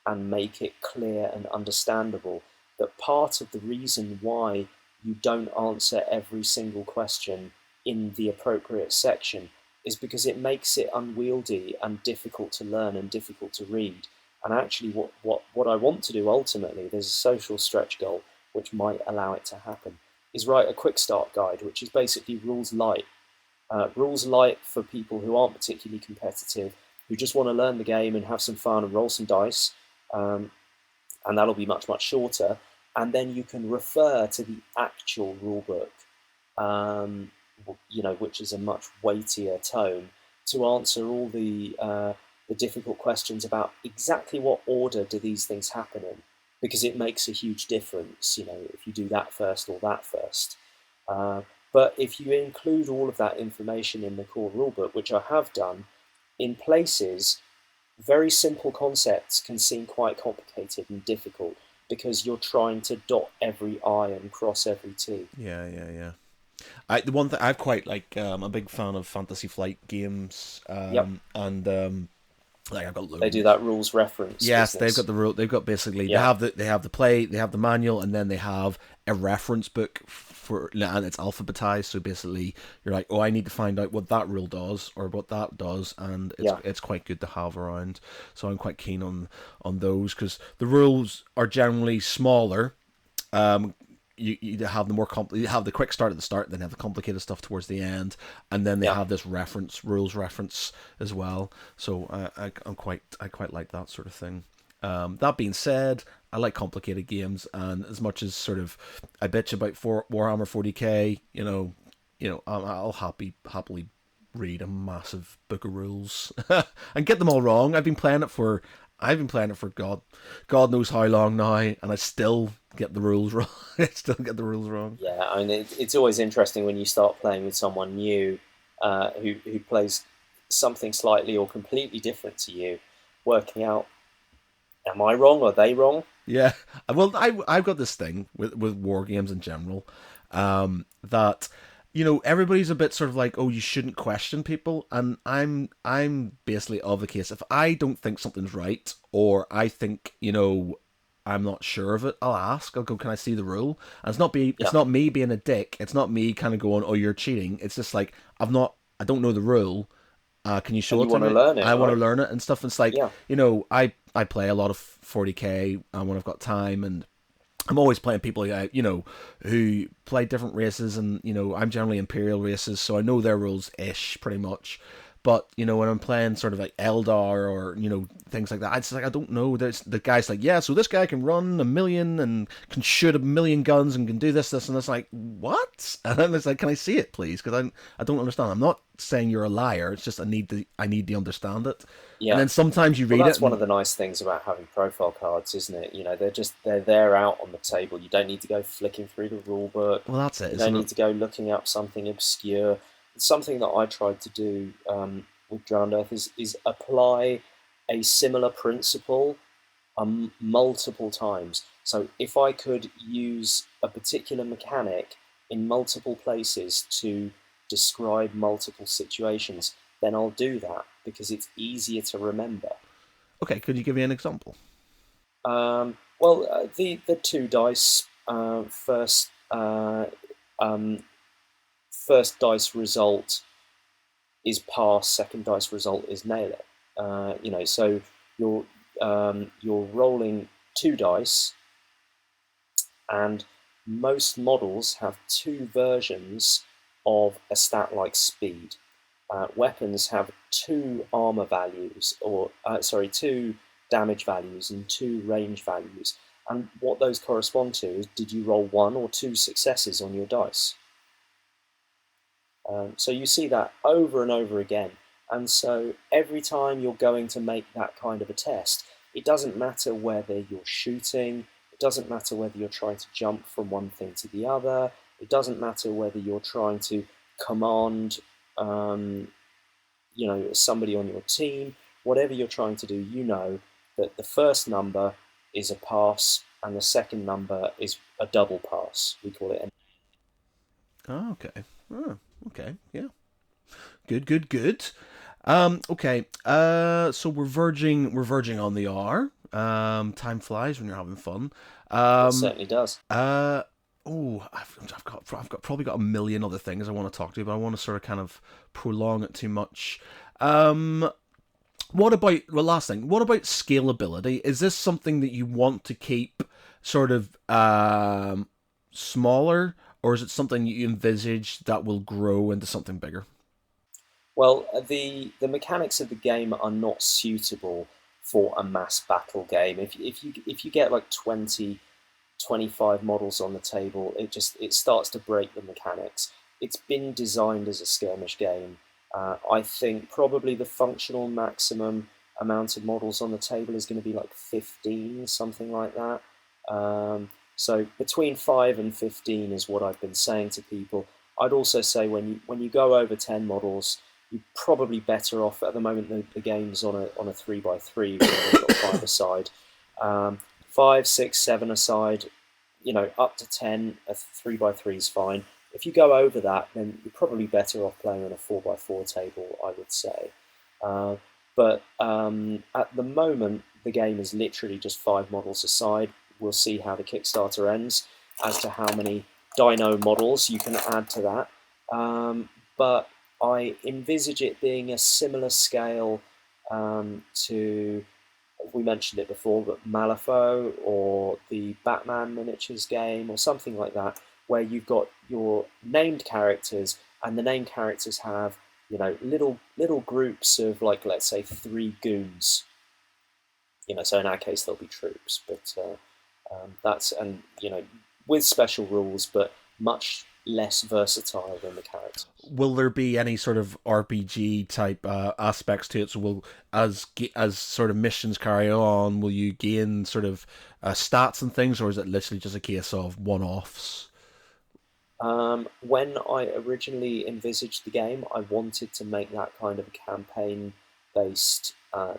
and make it clear and understandable, that part of the reason why you don't answer every single question in the appropriate section is because it makes it unwieldy and difficult to learn and difficult to read. And actually, what I want to do ultimately, there's a social stretch goal which might allow it to happen, is write a quick start guide, which is basically rules light. Rules light for people who aren't particularly competitive, who just want to learn the game and have some fun and roll some dice. And that'll be much, much shorter. And then you can refer to the actual rule book, um, which is a much weightier tome, to answer all the difficult questions about exactly what order do these things happen in, because it makes a huge difference, if you do that first or that first. But if you include all of that information in the core rulebook, which I have done, in places, very simple concepts can seem quite complicated and difficult because you're trying to dot every I and cross every T. Yeah, yeah, yeah. The one thing I've quite like, I'm a big fan of Fantasy Flight games, Yep, and like I've got they do loads. that rules reference Yes, they've got business. the rule. They've got basically Yeah, they have the play, they have the manual, and then they have a reference book for, and it's alphabetized. So basically, you're like, oh, I need to find out what that rule does or what that does, and yeah, it's quite good to have around. So I'm quite keen on those because the rules are generally smaller. Um, you have the you have the quick start at the start, then have the complicated stuff towards the end, and then they yeah. have this rules reference as well. So I quite like that sort of thing. That being said, I like complicated games, and as much as sort of I bitch about Warhammer 40k, I'll happily read a massive book of rules and get them all wrong. I've been playing it for God knows how long now, and I still get the rules wrong. I still get the rules wrong. Yeah, I mean, it's always interesting when you start playing with someone new who plays something slightly or completely different to you, working out, am I wrong? Are they wrong? Yeah, well, I've got this thing with war games in general, that everybody's a bit sort of like, oh, you shouldn't question people, and I'm basically of the case, if I don't think something's right, or I think I'm not sure of it, I'll ask. I'll go, can I see the rule? And it's Yeah, not me being a dick. It's not me kind of going, oh, you're cheating. It's just like, I don't know the rule. Can you and show you it to want to me? learn it, I want to right? learn it and stuff. It's like, Yeah, I play a lot of 40k when I've got time, and I'm always playing people, who play different races, and I'm generally Imperial races, so I know their rules ish pretty much. But when I'm playing sort of like Eldar or things like that, it's like I don't know. There's the guy's like, yeah, so this guy can run a million and can shoot a million guns and can do this, and it's like, what? And then it's like, can I see it, please? Because I don't understand. I'm not saying you're a liar. It's just I need to understand it. And yeah. then sometimes you Well, read it that's one and of the nice things about having profile cards, isn't it? They're there out on the table. You don't need to go flicking through the rule book. well, that's it, You isn't don't it? need to go looking up something obscure. It's something that I tried to do with Drowned Earth is apply a similar principle multiple times. So if I could use a particular mechanic in multiple places to describe multiple situations, then I'll do that because it's easier to remember. Okay, could you give me an example? The two dice um, first dice result is pass, second dice result is nail it. So you're you're rolling two dice, and most models have two versions of a stat like speed. Weapons have two armor values, two damage values and two range values. And what those correspond to is, did you roll one or two successes on your dice? So you see that over and over again. And so every time you're going to make that kind of a test, it doesn't matter whether you're shooting, it doesn't matter whether you're trying to jump from one thing to the other, it doesn't matter whether you're trying to command somebody on your team, whatever you're trying to do, you know that the first number is a pass and the second number is a double pass. We call it. Oh, okay. Oh, okay. Yeah. Good. Okay. So we're verging on the hour. Time flies when you're having fun. It certainly does. I've probably got a million other things I want to talk to you, but I want to sort of kind of prolong it too much. What about, well, last thing, what about scalability? Is this something that you want to keep sort of smaller, or is it something you envisage that will grow into something bigger? Well, the mechanics of the game are not suitable for a mass battle game. If you get like 20, 25 models on the table, it starts to break the mechanics. It's been designed as a skirmish game. I think probably the functional maximum amount of models on the table is going to be like 15, something like that. So between 5 and 15 is what I've been saying to people. I'd also say when you go over 10 models, you're probably better off. At the moment the game's on a 3x3 where they've got 5 aside. 5, 6, 7 aside, up to 10, a 3x3 is fine. If you go over that, then you're probably better off playing on a 4x4 table, I would say. But at the moment, the game is literally just 5 models aside. We'll see how the Kickstarter ends as to how many dino models you can add to that. But I envisage it being a similar scale to, we mentioned it before, but Malifaux or the Batman miniatures game or something like that, where you've got your named characters and the named characters have little groups of, like, let's say 3 goons. So in our case they'll be troops, but that's, and with special rules, but much less versatile than the character. Will there be any sort of RPG type aspects to it? So will, as sort of missions carry on, will you gain sort of stats and things, or is it literally just a case of one-offs? When I originally envisaged the game, I wanted to make that kind of a campaign-based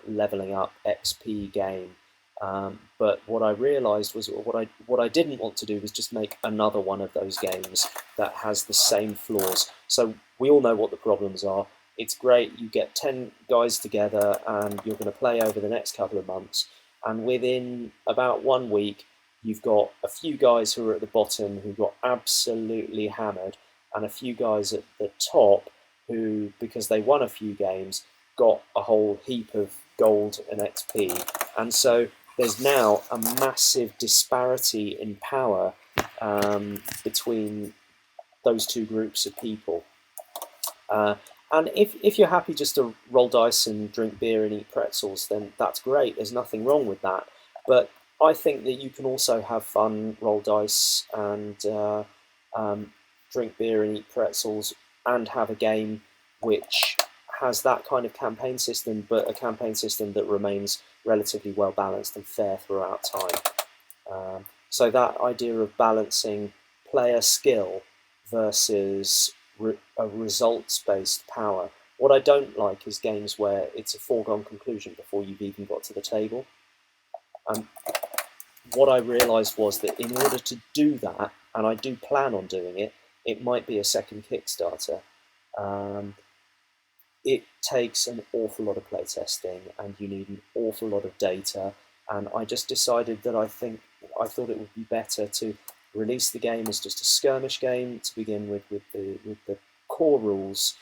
leveling up XP game. But what I realised was what I didn't want to do was just make another one of those games that has the same flaws. So we all know what the problems are. It's great, you get 10 guys together and you're going to play over the next couple of months, and within about 1 week you've got a few guys who are at the bottom who got absolutely hammered, and a few guys at the top who, because they won a few games, got a whole heap of gold and XP. And so there's now a massive disparity in power between those two groups of people. And if you're happy just to roll dice and drink beer and eat pretzels, then that's great. There's nothing wrong with that. But I think that you can also have fun, roll dice, and drink beer and eat pretzels, and have a game which has that kind of campaign system, but a campaign system that remains relatively well balanced and fair throughout time. So that idea of balancing player skill versus a results-based power. What I don't like is games where it's a foregone conclusion before you've even got to the table. What I realised was that in order to do that, and I do plan on doing it, it might be a second Kickstarter. It takes an awful lot of playtesting, and you need an awful lot of data. And I just decided that I thought it would be better to release the game as just a skirmish game to begin with the core rules,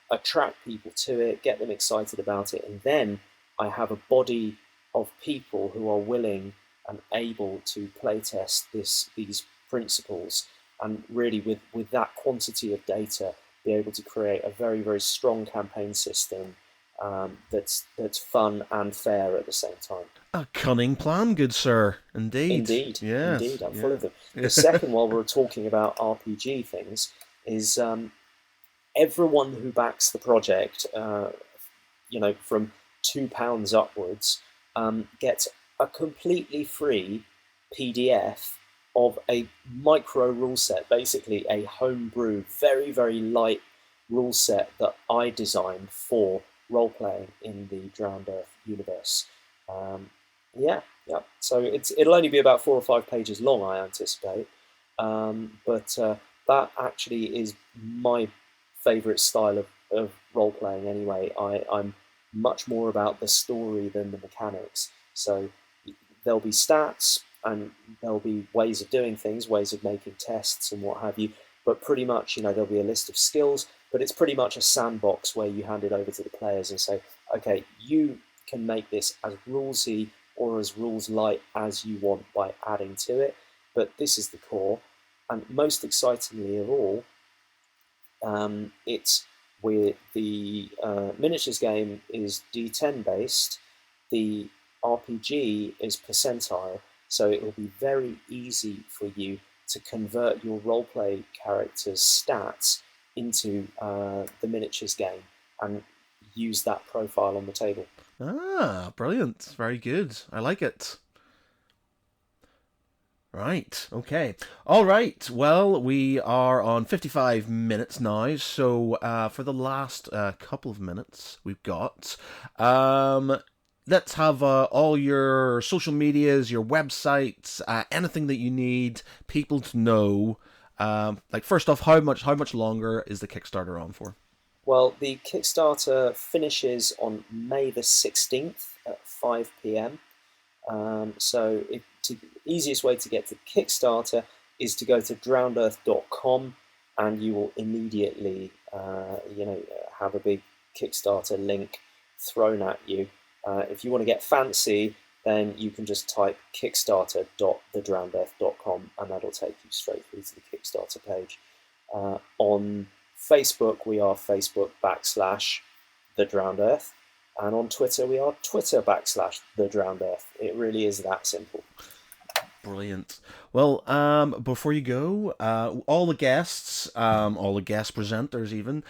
attract people to it, get them excited about it, and then I have a body of people who are willing and able to playtest these principles, and really with that quantity of data be able to create a very, very strong campaign system that's fun and fair at the same time. A cunning plan, good sir. Indeed. Yes. Indeed, I'm full of them. The second, while we're talking about RPG things, is everyone who backs the project, from £2 upwards, gets a completely free PDF of a micro rule set, basically a homebrew, very, very light rule set that I designed for role-playing in the Drowned Earth universe. Yeah. So it'll only be about 4 or 5 pages long, I anticipate. But that actually is my favourite style of role-playing anyway. I'm much more about the story than the mechanics. So there'll be stats and there'll be ways of doing things, ways of making tests and what have you. But pretty much, there'll be a list of skills, but it's pretty much a sandbox where you hand it over to the players and say, okay, you can make this as rulesy or as rules light as you want by adding to it. But this is the core. And most excitingly of all, it's where the miniatures game is D10 based, the RPG is percentile, so it will be very easy for you to convert your roleplay character's stats into the miniatures game and use that profile on the table. Ah, brilliant. Very good. I like it. Right, okay. All right, well, we are on 55 minutes now, so for the last couple of minutes we've got, let's have all your social medias, your websites, anything that you need people to know. First off, how much longer is the Kickstarter on for? Well, the Kickstarter finishes on May the 16th at 5 p.m. So the easiest way to get to Kickstarter is to go to drownedearth.com, and you will immediately, have a big Kickstarter link thrown at you. If you want to get fancy, then you can just type kickstarter.thedrownedearth.com, and that'll take you straight through to the Kickstarter page. On Facebook, we are Facebook.com/The Drowned Earth. And on Twitter, we are Twitter.com/The Drowned Earth. It really is that simple. Brilliant. Well, before you go, all the guest presenters even,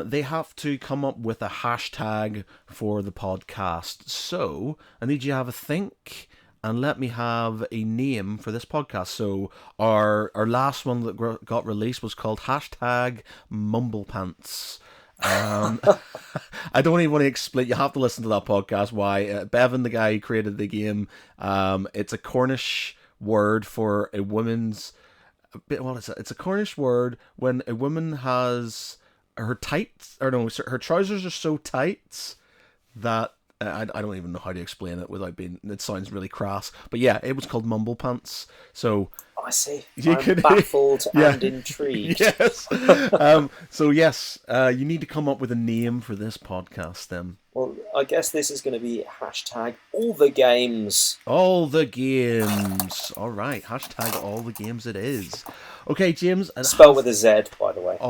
they have to come up with a hashtag for the podcast. So I need you to have a think and let me have a name for this podcast. So our last one that got released was called #MumblePants. I don't even want to explain. You have to listen to that podcast. Why? Bevan, the guy who created the game, it's a Cornish word for a woman's. What is it? It's a Cornish word when a woman has her her trousers are so tight that I don't even know how to explain it without being. It sounds really crass, but yeah, it was called Mumblepants. So I see. I'm baffled and intrigued. Yes. So yes, you need to come up with a name for this podcast then. Well, I guess this is going to be #AllTheGames. All the games. All right. #AllTheGames it is. Okay, James. Spelled with a Z, by the way. I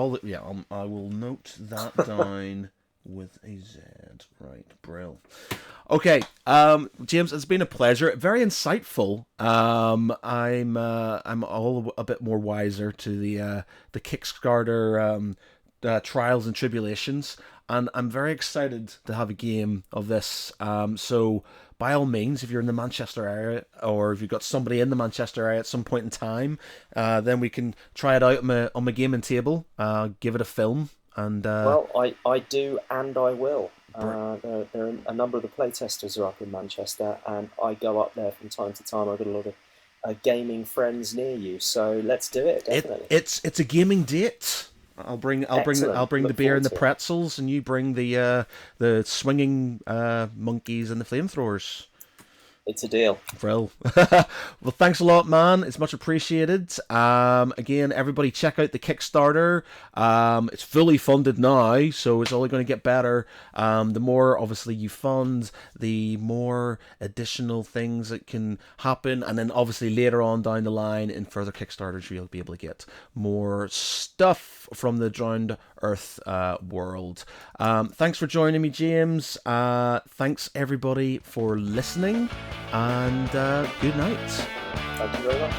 will note that down with a Z. Right, brill. Okay, James, it's been a pleasure. Very insightful. I'm all a bit more wiser to the Kickstarter trials and tribulations, and I'm very excited to have a game of this. So by all means, if you're in the Manchester area, or if you've got somebody in the Manchester area at some point in time, then we can try it out on my gaming table. Give it a film. And well, I do, and I will. There are a number of the playtesters are up in Manchester, and I go up there from time to time. I've got a lot of gaming friends near you, so let's do it. Definitely, it's a gaming date. I'll bring the beer and the pretzels, and you bring the swinging monkeys and the flamethrowers. It's a deal. Brill. Well, thanks a lot, man. It's much appreciated. Again, everybody check out the Kickstarter. It's fully funded now, so it's only going to get better. The more, obviously, you fund, the more additional things that can happen. And then, obviously, later on down the line, in further Kickstarters, you'll be able to get more stuff from the Drowned Earth world. Thanks for joining me, James. Thanks, everybody, for listening. And good night. Thank you very much.